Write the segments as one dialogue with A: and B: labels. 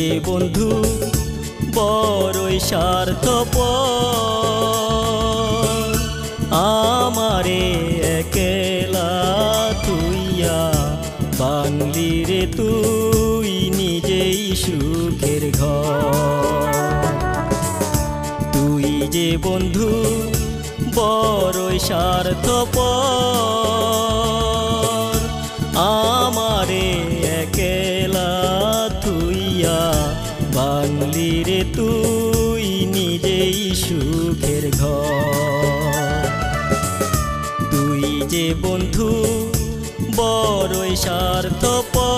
A: যে বন্ধু বড়ই স্বার্থপর, আমারে একলা তুইয়া বাংলি রে তুই নিজেই সুখের ঘর। তুই যে বন্ধু বড়ই স্বার্থপর, আমারে একলা তুইয়া বাংলি রে তুই নিজেই সুখের ঘর। তুই যে বন্ধু বড়ই স্বার্থপর।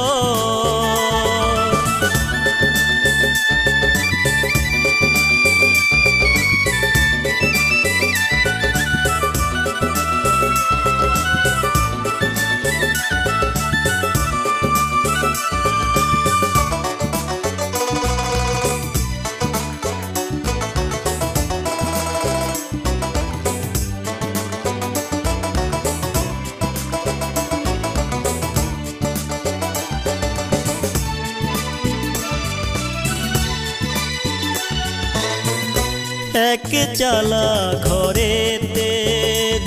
A: এক চালা ঘরেতে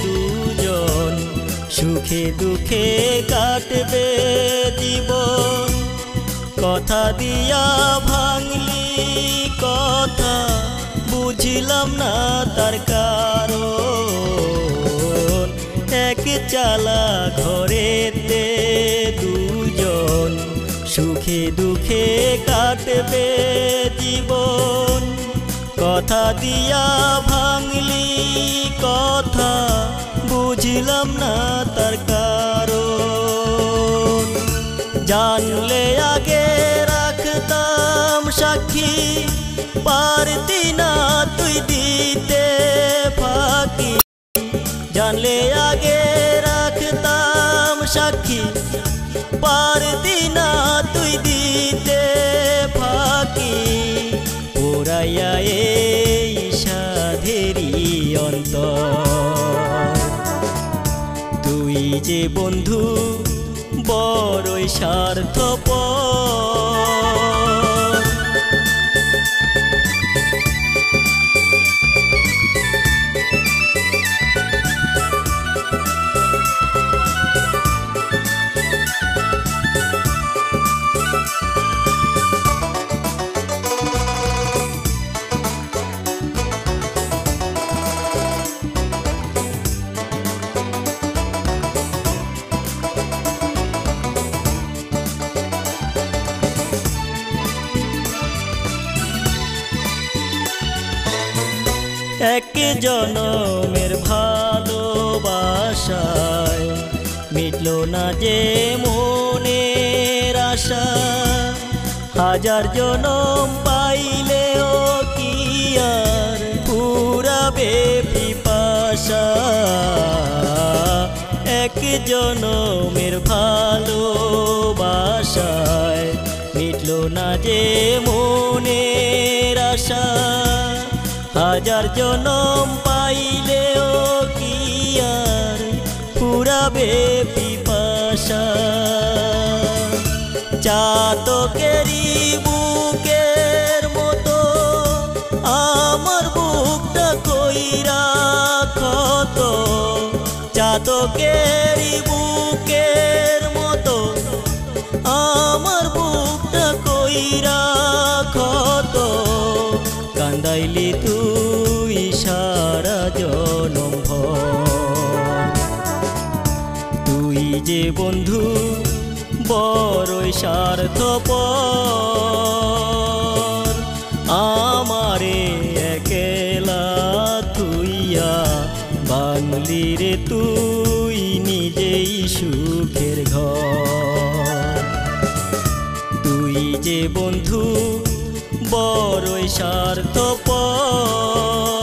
A: দুজন সুখে দুঃখে কাটবে জীবন। কথা দিয়া ভাঙলি কথা বুঝলাম না তার কারণ। এক চালা ঘরেতে দুজন সুখে দুঃখে কাটবে জীবন। কথা দিয়া ভাঙলি কথা বুঝলাম না তার কারণ। জানলে আগে রাখতাম সাক্ষী, পারতি না তুই দিতে ফাঁকি। জানলে আগে রাখতাম সাক্ষী, পারতি না তুই দিতে ফাঁকি। পোড়াইয়া এই সাধেরি অন্তর, তুই যে বন্ধু বড়ই স্বার্থপর। এক জনমের ভালোবাসায় মিটল না যে মনের আশা। হাজার জনম পাইলেও কি আর পুরাবে পিপাসা। এক জনমের ভালোবাসায় মিটল না যে মনের আশা। হাজার জনম পাইলেও কি আর পুরাবে পিপাসা। চাতকেরি বুকের মতো আমার বুকটা কইরা ক্ষত। চাতকেরি বুকের মতো আমার বুকটা কইরা ক্ষত। কান্দাইলি তুই সারা জনম ভর, তুই যে বন্ধু বড়ই স্বার্থপর। আমারে একলা তুইয়া বাংলি রে তুই নিজেই সুখের ঘর। তুই যে বন্ধু বড়ই স্বার্থপর।